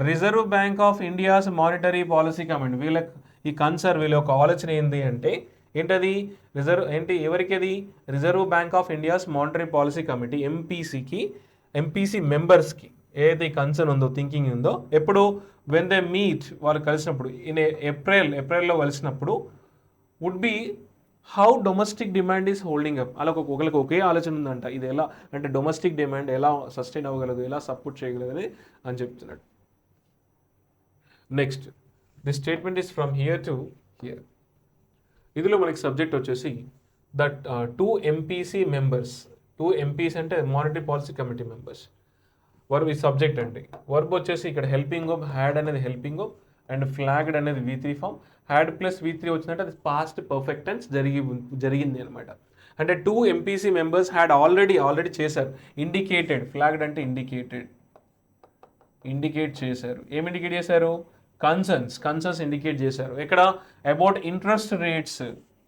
A: Reserve Bank of India's Monetary policy Committee. వీళ్ళ యొక్క ఆలోచన ఏంటి అంటే ఏంటది ఎవరికి అది Reserve Bank of India's Monetary policy Committee MPC మెంబర్స్కి ఏదైతే ఈ కన్సర్న్ ఉందో థింకింగ్ ఉందో ఎప్పుడు వెన్ దే మీట్ వాళ్ళు కలిసినప్పుడు ఇన్ ఏప్రిల్లో కలిసినప్పుడు would be how domestic demand is holding up. అలా ఒకరికి ఒకే ఆలోచన ఉందంట. ఇది ఎలా అంటే డొమెస్టిక్ డిమాండ్ ఎలా సస్టైన్ అవ్వగలదు ఎలా సపోర్ట్ చేయగలదు అని చెప్తున్నాడు. Next this statement is from here to here. ఇందులో మనకి సబ్జెక్ట్ వచ్చేసి దట్ 2 MPs అంటే monetary policy committee members. Verb ఈ సబ్జెక్ట్ అండి. వర్బ్ వచ్చేసి ఇక్కడ హెల్పింగ్ వర్బ్ హ్యాడ్ అనేది హెల్పింగ్ వర్బ్ అండ్ ఫ్లాగ్డ్ అనేది V3 form. Had plus V3 వచ్చినట్టు అది పాస్ట్ పర్ఫెక్ట్ టెన్స్ జరిగింది అనమాట. అంటే 2 MPC మెంబర్స్ హ్యాడ్ ఆల్రెడీ చేశారు. ఇండికేటెడ్ ఫ్లాగ్డ్ అంటే ఇండికేట్ చేశారు. ఏమి ఇండికేట్ చేశారు? కన్సర్న్స్ ఇండికేట్ చేశారు. ఇక్కడ about interest rates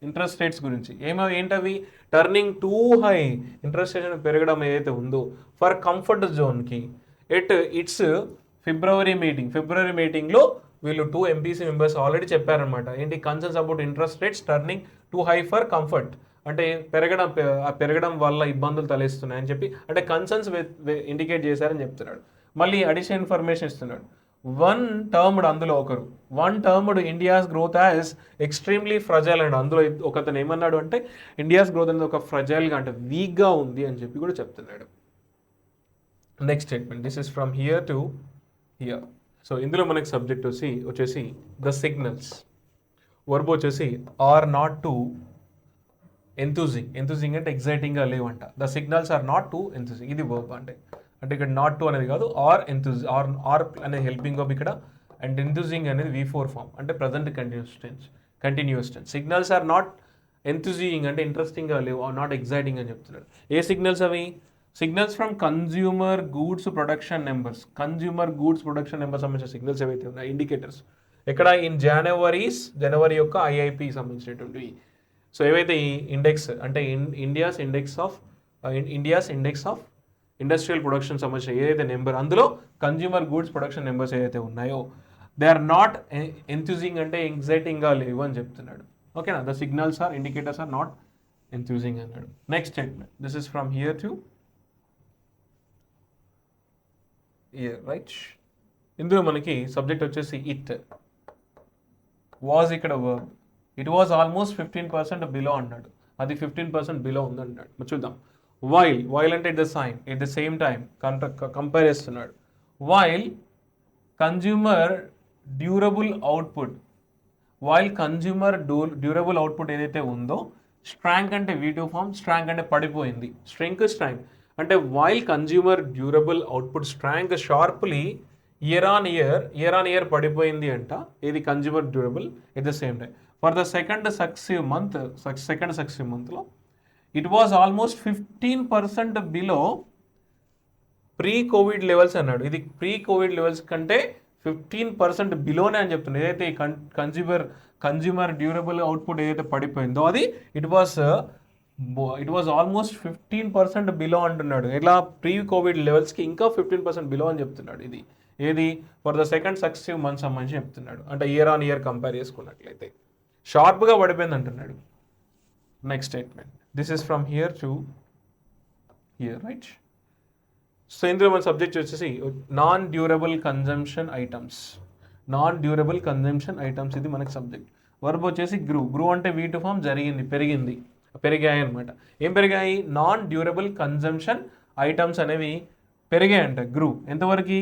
A: interest rates గురించి. ఏంటవి? Turning two high, interest rate పెరగడం ఏదైతే ఉందో ఫర్ కంఫర్ట్ జోన్కి ఇట్స్ ఫిబ్రవరి మీటింగ్లో వీళ్ళు 2 MPC మెంబర్స్ ఆల్రెడీ చెప్పారనమాట. ఏంటి? Concerns about interest rates turning two high for comfort, అంటే పెరగడం వల్ల ఇబ్బందులు తలెస్తున్నాయని చెప్పి, అంటే కన్సర్న్స్ ఇండికేట్ చేశారని చెప్తున్నాడు. మళ్ళీ అడిషనల్ ఇన్ఫర్మేషన్ ఇస్తున్నాడు. One termed India's growth as extremely fragile and అందులో ఒకతను ఏమన్నాడు అంటే ఇండియాస్ గ్రోత్ అనేది ఒక ఫ్రజైల్గా అంటే వీక్గా ఉంది అని చెప్పి కూడా చెప్తున్నాడు. Next statement, this is from here to here. So ఇందులో మనకి సబ్జెక్ట్ వచ్చేసి ద సిగ్నల్స్. వర్బ్ వచ్చేసి ఆర్ నాట్ టు ఎంతూజింగ్ అంటే ఎగ్జైటింగ్గా లేవంట. The signals are not to enthusing, ఇది వర్బ్ అంటే ఇక్కడ నాట్ టు అనేది కాదు, ఆర్ అనేది హెల్పింగ్ వర్బ్ ఇక్కడ, అండ్ ఎంతూజింగ్ అనేది V4 ఫామ్ అంటే present continuous tense. Signals are not enthusing అంటే ఇంట్రెస్టింగ్గా లేవు, నాట్ ఎగ్జైటింగ్ అని చెప్తున్నాడు. ఏ సిగ్నల్స్ అవి? Signals from consumer goods production numbers సంబంధించిన సిగ్నల్స్ ఏవైతే ఉన్నాయి, ఇండికేటర్స్. ఎక్కడ? ఇన్ జనవరి యొక్క IIP సంబంధించినటువంటివి. సో ఏవైతే ఈ ఇండెక్స్ అంటే India's index of industrial production సంబంధించిన ఏదైతే నెంబర్, అందులో కన్జ్యూమర్ గూడ్స్ ప్రొడక్షన్ నెంబర్స్ ఏదైతే ఉన్నాయో దే ఆర్ నాట్ ఎంతూజింగ్ అంటే ఎగ్జైటింగ్గా లేవు అని చెప్తున్నాడు. ఓకేనా? The signals are indicators are not enthusing అన్నాడు. Next statement, this is from here to here, right? ఇందులో మనకి సబ్జెక్ట్ వచ్చేసి ఇట్ వాజ్, ఇక్కడ verb. It was almost 15% below అన్నాడు, అది 15% బిలో ఉందన్నాడు. చూద్దాం. వైల్ అంటే at the same time compare చేస్తున్నాడు. వైల్ కన్జ్యూమర్ డ్యూరబుల్ అవుట్పుట్ ఏదైతే ఉందో, స్ట్రాంక్ అంటే V2 ఫామ్, స్ట్రాంక్ అంటే పడిపోయింది, స్ట్రెంక్ అంటే while consumer durable output shrank sharply year on year పడిపోయింది అంట. ఇది consumer durable at the same time. For the second successive మంత్లో it was almost 15% below pre covid levels అన్నాడు. ఇది ప్రీ కోవిడ్ లెవెల్స్ కంటే 15% బిలోనే అని చెప్తున్నాడు. ఏదైతే కన్జ్యూమర్ డ్యూరబుల్ అవుట్పుట్ ఏదైతే పడిపోయిందో అది ఇట్ వాజ్ ఆల్మోస్ట్ 15% బిలో అంటున్నాడు. ఎలా? ప్రీ కోవిడ్ లెవెల్స్కి ఇంకా 15% బిలో అని చెప్తున్నాడు. ఇది ఏది? For the second successive month సంబంధించి చెప్తున్నాడు. అంటే ఇయర్ ఆన్ ఇయర్ కంపేర్ చేసుకున్నట్లయితే షార్ప్గా పడిపోయింది అంటున్నాడు. Next statement, this is from here to here, right? So ఇందులో మన సబ్జెక్ట్ వచ్చేసి నాన్ డ్యూరబుల్ కన్జంప్షన్ ఐటమ్స్, ఇది మనకి సబ్జెక్ట్. వర్బ్ వచ్చేసి గ్రూ అంటే V2 ఫామ్, పెరిగాయి అనమాట. ఏం పెరిగాయి? నాన్ డ్యూరబుల్ కన్జంప్షన్ ఐటమ్స్ అనేవి పెరిగాయంట. గ్రూ ఎంతవరకు?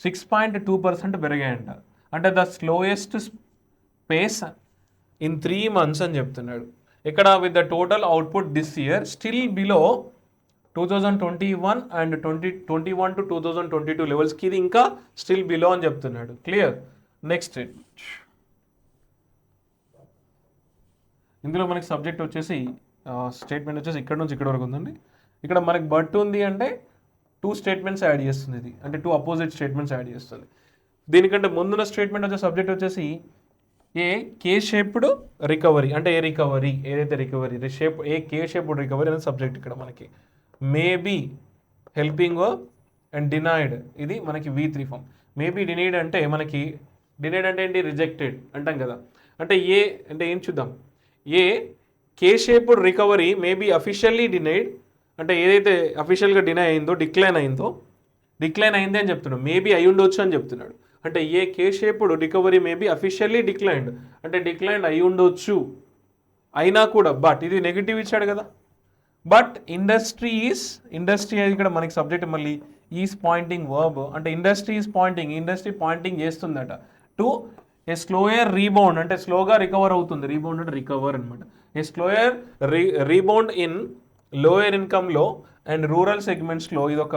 A: 6.2% పెరిగాయంట. అంటే the slowest pace in 3 months అని చెప్తున్నాడు. ఇక్కడ with the total output this year still below 2021 and 2021 to 2022 లెవెల్స్కి ఇది ఇంకా స్టిల్ బిలో అని చెప్తున్నాడు. క్లియర్? నెక్స్ట్ ఇందులో మనకి సబ్జెక్ట్ వచ్చేసి స్టేట్మెంట్ వచ్చేసి ఇక్కడ నుంచి ఇక్కడ వరకు ఉందండి. ఇక్కడ మనకి బట్ ఉంది అంటే 2 స్టేట్మెంట్స్ యాడ్ చేస్తుంది, ఇది అంటే 2 అపోజిట్ స్టేట్మెంట్స్ యాడ్ చేస్తుంది. దీనికంటే ముందున్న స్టేట్మెంట్ వచ్చే సబ్జెక్ట్ వచ్చేసి కే షేప్డ్ రికవరీ, అంటే ఏదైతే రికవరీ కే షేప్డ్ రికవరీ అనేది సబ్జెక్ట్ ఇక్కడ మనకి. మేబీ హెల్పింగ్ అండ్ డినైడ్, ఇది మనకి V3 ఫామ్. మేబీ డినైడ్ అంటే మనకి ఏంటి? రిజెక్టెడ్ అంటాం కదా. అంటే అంటే ఏం చూద్దాం. K shaped recovery maybe officially denied, అంటే ఏదైతే అఫీషియల్గా డిక్లైన్ అయింది అని చెప్తున్నాడు. మేబీ అయి ఉండొచ్చు అని చెప్తున్నాడు. అంటే K shaped recovery maybe officially declined, అంటే డిక్లైన్డ్ అయి ఉండొచ్చు అయినా కూడా, బట్ ఇది నెగిటివ్ ఇచ్చాడు కదా. బట్ ఇండస్ట్రీ ఇక్కడ మనకి సబ్జెక్ట్ మళ్ళీ ఈజ్ పాయింటింగ్ వర్బ్, అంటే ఇండస్ట్రీ పాయింటింగ్ చేస్తుందట టు ఏ స్లోయర్ రీబౌండ్, అంటే స్లోగా రికవర్ అవుతుంది. రీబౌండ్ అంటే రికవర్ అనమాట. A slower rebound in lower ఇన్కమ్లో అండ్ రూరల్ సెగ్మెంట్స్లో ఇది ఒక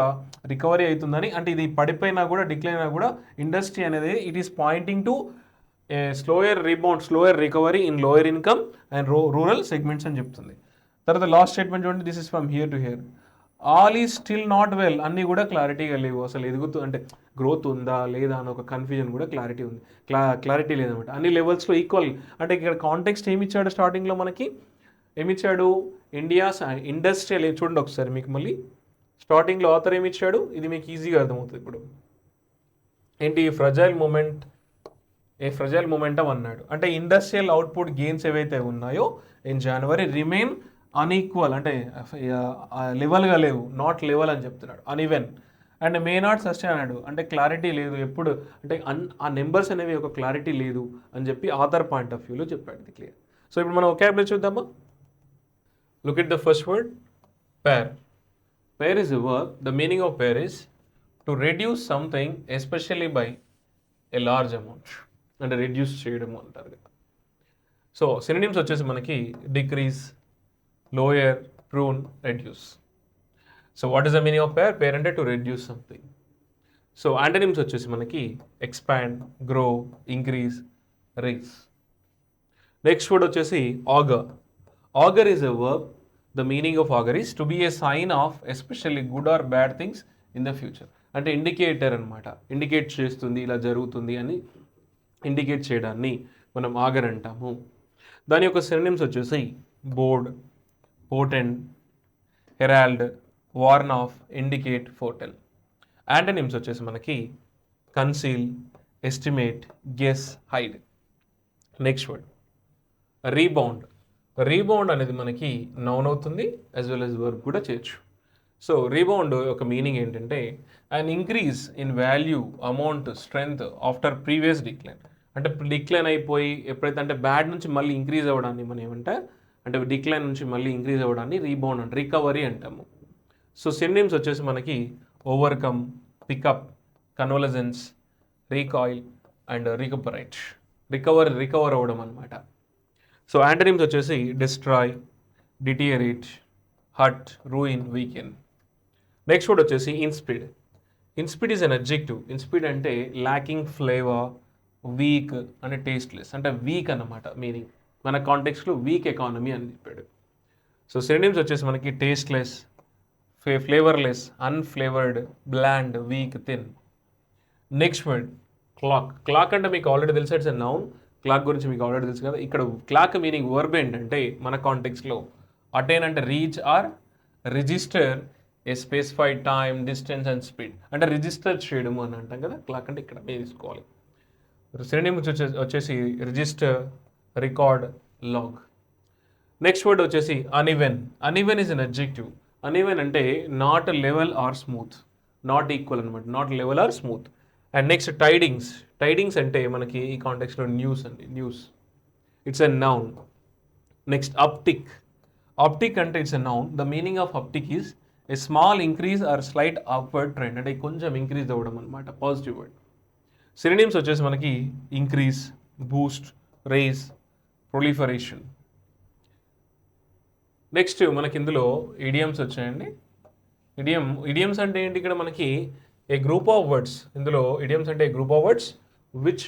A: రికవరీ అవుతుందని, అంటే ఇది పడిపోయినా కూడా డిక్లైన్ అయినా కూడా ఇండస్ట్రీ అనేది it is pointing to slower recovery in lower income and rural segments అని చెప్తుంది. తర్వాత లాస్ట్ స్టేట్మెంట్ చూడండి, this is from here to here. All is still not well అన్నీ కూడా క్లారిటీగా లేవు. అసలు అంటే గ్రోత్ ఉందా లేదా అని ఒక కన్ఫ్యూజన్ కూడా క్లారిటీ ఉంది, క్లారిటీ లేదనమాట. అన్ని లెవెల్స్లో ఈక్వల్. అంటే ఇక్కడ కాంటెక్స్ట్ ఏమి ఇచ్చాడు స్టార్టింగ్లో మనకి, ఏమిచ్చాడు, ఇండస్ట్రియల్. చూడండి ఒకసారి మీకు మళ్ళీ స్టార్టింగ్లో ఆథర్ ఏమి ఇచ్చాడు, ఇది మీకు ఈజీగా అర్థమవుతుంది. ఇప్పుడు ఏంటి, ఫ్రజైల్ మొమెంటం అన్నాడు. అంటే ఇండస్ట్రియల్ అవుట్పుట్ గెయిన్స్ ఏవైతే ఉన్నాయో ఇన్ జనవరి రిమైన్ అన్ఈక్వల్, అంటే లెవెల్గా లేవు, నాట్ లెవెల్ అని చెప్తున్నాడు, uneven and may not sustain అన్నాడు. అంటే క్లారిటీ లేదు ఎప్పుడు, అంటే ఆ నెంబర్స్ అనేవి ఒక క్లారిటీ లేదు అని చెప్పి ఆథర్ పాయింట్ ఆఫ్ వ్యూలో చెప్పాడు. ఇది క్లియర్. సో ఇప్పుడు మనం ఒకాబులరీ చూద్దామా. Look at the first word, pair. Pair is a verb. The meaning of pair is to reduce something especially by a large amount. అంటే రెడ్యూస్ చేయడం అంటారు కదా. సో సినోనిమ్స్ వచ్చేసి మనకి decrease, lower, prune, reduce. So what is the meaning of pare? Pare అంటే to reduce something. So antonyms వచ్చేసి మనకి expand, grow, increase, rise. Next word వచ్చేసి augur. Augur is a verb. The meaning of augur is to be a sign of especially good or bad things in the future. అంటే indicator అనమాట, indicate చేస్తుంది ఇలా జరుగుతుంది అని indicate చేయడాన్ని మనం ఆగర్ అంటాము. దాని యొక్క సినోనిమ్స్ వచ్చేసి bode, portend, herald, warn of, indicate, foretell. Antonyms వచ్చేసి మనకి conceal, estimate, guess, hide. Next word rebound. Rebound అనేది మనకి నౌన్ అవుతుంది యాజ్ వెల్ యాజ్ వర్బ్ కూడా చేయొచ్చు. సో రీబౌండ్ యొక్క మీనింగ్ ఏంటంటే and increase in value, amount, strength after previous decline. అంటే డిక్లైన్ అయిపోయి ఎప్పుడైతే అంటే బ్యాడ్ నుంచి మళ్ళీ ఇంక్రీజ్ అవ్వడాన్ని మనం ఏమంటే అంటే డిక్లైన్ నుంచి మళ్ళీ ఇంక్రీజ్ అవ్వడాన్ని రీబౌండ్ అంటే రికవరీ అంటాము. సో సినోనిమ్స్ వచ్చేసి మనకి overcome, pick up, convalescence, recoil and recuperate. Recover అవ్వడం అనమాట. సో యాంటనిమ్స్ వచ్చేసి destroy, deteriorate, hurt, ruin, weaken. Next word వచ్చేసి insipid. Insipid is an adjective. Insipid అంటే ల్యాకింగ్ ఫ్లేవర్, వీక్ అంటే టేస్ట్లెస్, అంటే వీక్ అన్నమాట మీనింగ్. మన కాంటెక్స్ట్లో వీక్ ఎకానమీ అని చెప్పాడు. సో సినోనిమ్స్ వచ్చేసి మనకి tasteless, flavourless, unflavoured, bland, weak, thin. Next word clock. Clock అంటే మీకు ఆల్రెడీ తెలుసు, ఇట్స్ ఎ నౌన్. క్లాక్ గురించి మీకు ఆల్రెడీ తెలుసు కదా. ఇక్కడ క్లాక్ మీనింగ్ వర్బ్ ఏంటంటే మన కాంటెక్స్లో అటైన్ అంటే reach or register a specified time, distance and speed. అంటే రిజిస్టర్ చేయడము అని అంటాం కదా. క్లాక్ అంటే ఇక్కడ మీరు తీసుకోవాలి. సినోనిమ్స్ వచ్చేసి register, record, log. Next word వచ్చేసి uneven. Uneven is an adjective. Uneven అంటే not level or smooth, not equal అనమాట, not level or smooth. And next tidings. Tidings అంటే మనకి ఈ కాంటెక్స్లో న్యూస్ అండి, news. It's a noun. Next uptick. Uptick అంటే it's a noun. The meaning of uptick is a small increase or slight upward trend. అంటే కొంచెం increase అవ్వడం అనమాట, పాజిటివ్ వర్డ్. సినోనిమ్స్ వచ్చేసి మనకి increase, boost, rise, proliferation. Next మనకి ఇందులో idioms వచ్చాయండి. ఇడియమ్స్ అంటే ఏంటి, ఇక్కడ మనకి ఏ గ్రూప్ ఆఫ్ వర్డ్స్. ఇందులో ఇడియమ్స్ అంటే a group of words which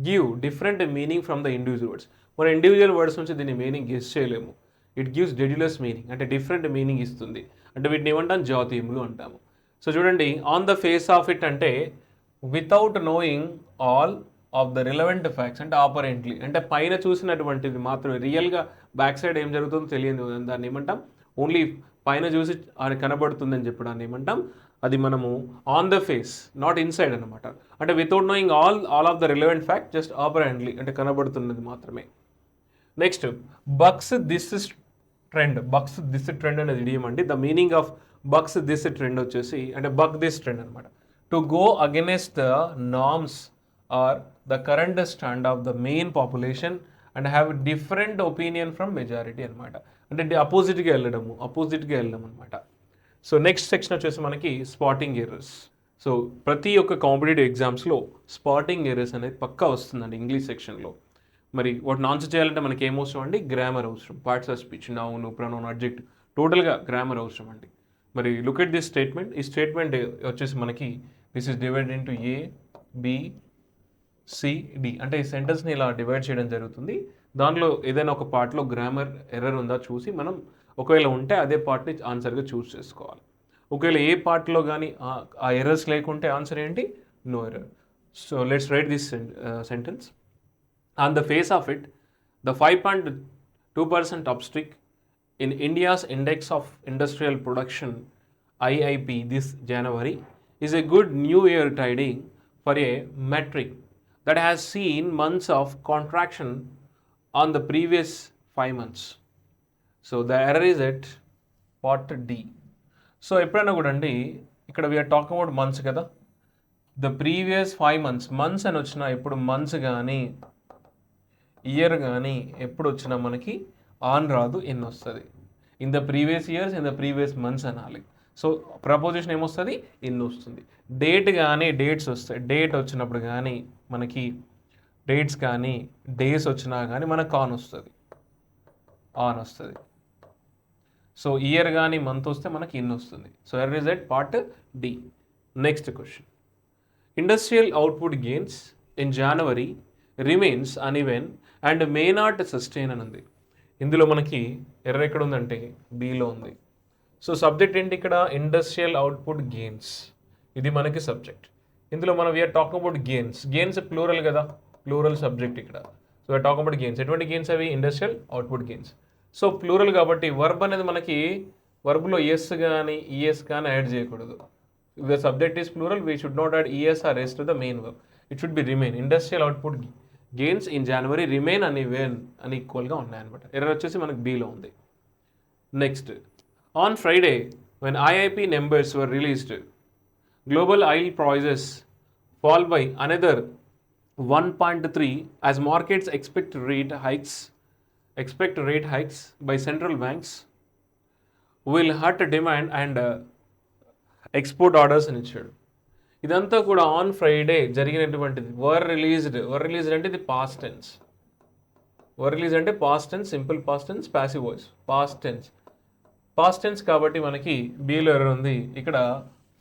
A: give different meaning from the individual words. మన ఇండివిజువల్ వర్డ్స్ నుంచి దీని మీనింగ్ గెస్ చేయలేము. ఇట్ గివ్స్ డెడ్యులస్ మీనింగ్, అంటే డిఫరెంట్ మీనింగ్ ఇస్తుంది. అంటే వీటిని ఏమంటాం, జాతీయములు అంటాము. సో చూడండి, on the face of it అంటే without knowing all of the relevant facts, అంటే ఆపరెంట్లీ అంటే పైన చూసినటువంటిది మాత్రమే, రియల్గా బ్యాక్ సైడ్ ఏం జరుగుతుందో తెలియదు దాన్ని ఏమంటాం, ఓన్లీ పైన చూసి అది కనబడుతుందని చెప్పడాన్ని ఏమంటాం, అది మనము on the face, not inside అనమాట. అంటే without knowing all of the relevant fact, just apparently అంటే కనబడుతున్నది మాత్రమే. Next bucks this trend. Bucks this trend అనేది ఇడియం అండి. The meaning of bucks this trend వచ్చేసి అంటే బక్ దిస్ ట్రెండ్ అనమాట. To go against the norms or the current stand of the main population and have different opinion from majority అనమాట. అంటే అపోజిట్గా వెళ్ళడం అనమాట. So next section వచ్చేసి మనకి spotting errors. So ప్రతి ఒక్క కాంపిటేటివ్ ఎగ్జామ్స్లో స్పాటింగ్ ఎర్రర్స్ అనేది పక్కా వస్తుందండి ఇంగ్లీష్ సెక్షన్లో. మరి వాటిని ఆన్సర్ చేయాలంటే మనకి ఏం అవసరం అండి, గ్రామర్ అవసరం, parts of speech, noun, pronoun, adjective, టోటల్గా గ్రామర్ అవసరం అండి. మరి లుక్ ఎట్ దిస్ స్టేట్మెంట్. ఈ స్టేట్మెంట్ వచ్చేసి మనకి this is divided into A, B, C, D. అంటే ఈ సెంటెన్స్ని ఇలా డివైడ్ చేయడం జరుగుతుంది. దానిలో ఏదైనా ఒక పార్ట్లో గ్రామర్ ఎర్రర్ ఉందా చూసి మనం ఒకవేళ ఉంటే అదే పార్ట్ని ఆన్సర్గా చూస్ చేసుకోవాలి. ఒకవేళ ఏ పార్ట్లో కానీ ఆ ఎర్రర్స్ లేకుంటే ఆన్సర్ ఏంటి? No error. So let's write this sentence. On the face of it, the 5.2% upstick in India's Index of Industrial Production (IIP) this January is a good New Year tiding for a metric that has seen months of contraction on the previous 5 months. So the error is at part D. So ఎప్పుడైనా కూడా అండి ఇక్కడ we are talking about months కదా, the previous 5 months అని వచ్చినా ఇప్పుడు months కానీ year కానీ ఎప్పుడు వచ్చినా మనకి ఆన్ రాదు, ఎన్ వస్తుంది. In the previous years, in the previous months అనాలి. సో ప్రపోజిషన్ ఏమొస్తుంది? ఇన్ వస్తుంది. డేట్ కానీ డేట్స్ వస్తాయి. డేట్ వచ్చినప్పుడు కానీ మనకి డేట్స్ కానీ డేస్ వచ్చినా కానీ మనకు ఆన్ వస్తుంది. సో ఇయర్ కానీ మంత్ వస్తే మనకి ఇన్ వస్తుంది. So error is at part D. Next question. Industrial output gains in January remains uneven and may not sustain అని ఉంది. ఇందులో మనకి ఎర్రర్ ఎక్కడ ఉందంటే బిలో ఉంది. సో సబ్జెక్ట్ ఏంటి ఇక్కడ? Industrial output gains. ఇది మనకి సబ్జెక్ట్. ఇందులో మనం we're talking about gains plural కదా, ప్లూరల్ సబ్జెక్ట్ ఇక్కడ. So we're talking about gains. ఎటువంటి గెయిన్స్ అవి? Industrial output gains. So plural కాబట్టి వర్బ్ అనేది మనకి వర్బ్లో ఎస్ కానీ ఈఎస్ కానీ యాడ్ చేయకూడదు. If the subject is plural we should not add ES or S to the main verb. It should be remain. Industrial output gains in January remain అని ఈక్వల్గా ఉన్నాయన్నమాట. ఎర్రర్ వచ్చేసి మనకి బిలో ఉంది. Next. On Friday when IIP numbers were released, global oil prices fall by another 1.3 as markets expect rate hikes by central banks will hurt demand and export orders అని ఇచ్చాడు. ఇదంతా కూడా ఆన్ ఫ్రైడే జరిగినటువంటిది. Were released అంటే ఇది past tense. Were release అంటే past tense, simple past tense, passive voice. Past tense కాబట్టి మనకి బిలో ఎర్రర్ ఉంది. ఇక్కడ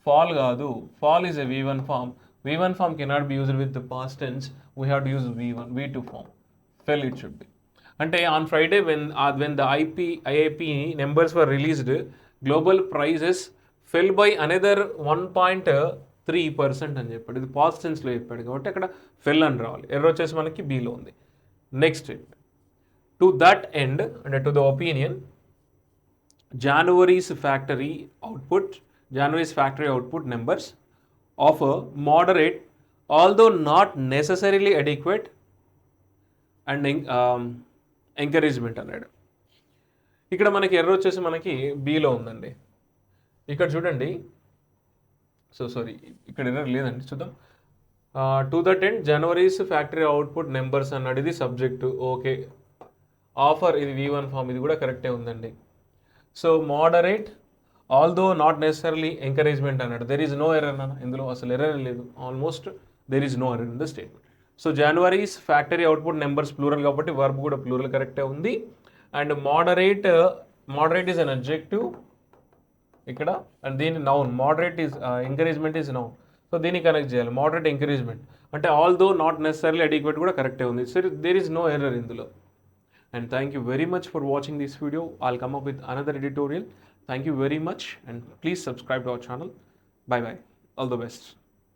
A: ఫాల్ కాదు, fall is a V1 form. V1 form cannot be used with the past tense. We have to use V2 form. Fell it should be. అంటే on Friday when the IIP numbers were released, global prices fell by another 1.3% అని చెప్పాడు. ఇది past టెన్స్లో చెప్పాడు కాబట్టి అక్కడ ఫెల్ అని రావాలి. Error వచ్చేసి మనకి బిలో ఉంది. నెక్స్ట్. టు దట్ ఎండ్ అంటే to the opinion, January's factory output numbers offer moderate although not necessarily adequate and encouragement అన్నాడు. ఇక్కడ మనకి ఎర్రర్ వచ్చేసి మనకి బిలో ఉందండి. ఇక్కడ చూడండి. ఇక్కడ ఎర్రర్ లేదండి, చూద్దాం. To that end January's factory output numbers అన్నాడు. ఇది సబ్జెక్టు. ఓకే. ఆఫర్ ఇది V1 ఫామ్, ఇది కూడా కరెక్టే ఉందండి. So moderate although not necessary encouragement అన్నాడు. దెర్ ఈజ్ నో ఎర్రర్ అన్న, ఇందులో అసలు ఎర్రర్ లేదు. Almost there is no error in the statement. So January's factory output numbers plural కాబట్టి వర్బ్ కూడా ప్లూరల్ కరెక్టే ఉంది. And moderate is an adjective ఇక్కడ. అండ్ దీని noun. Moderate is encouragement is noun. So దీన్ని కనెక్ట్ చేయాలి. Moderate encouragement అంటే although not necessary adequate కూడా కరెక్టే ఉంది. So there is no error ఇందులో. And thank you very much for watching this video. I'll come up with another editorial. Thank you very much and please subscribe to our channel. Bye bye. All the best.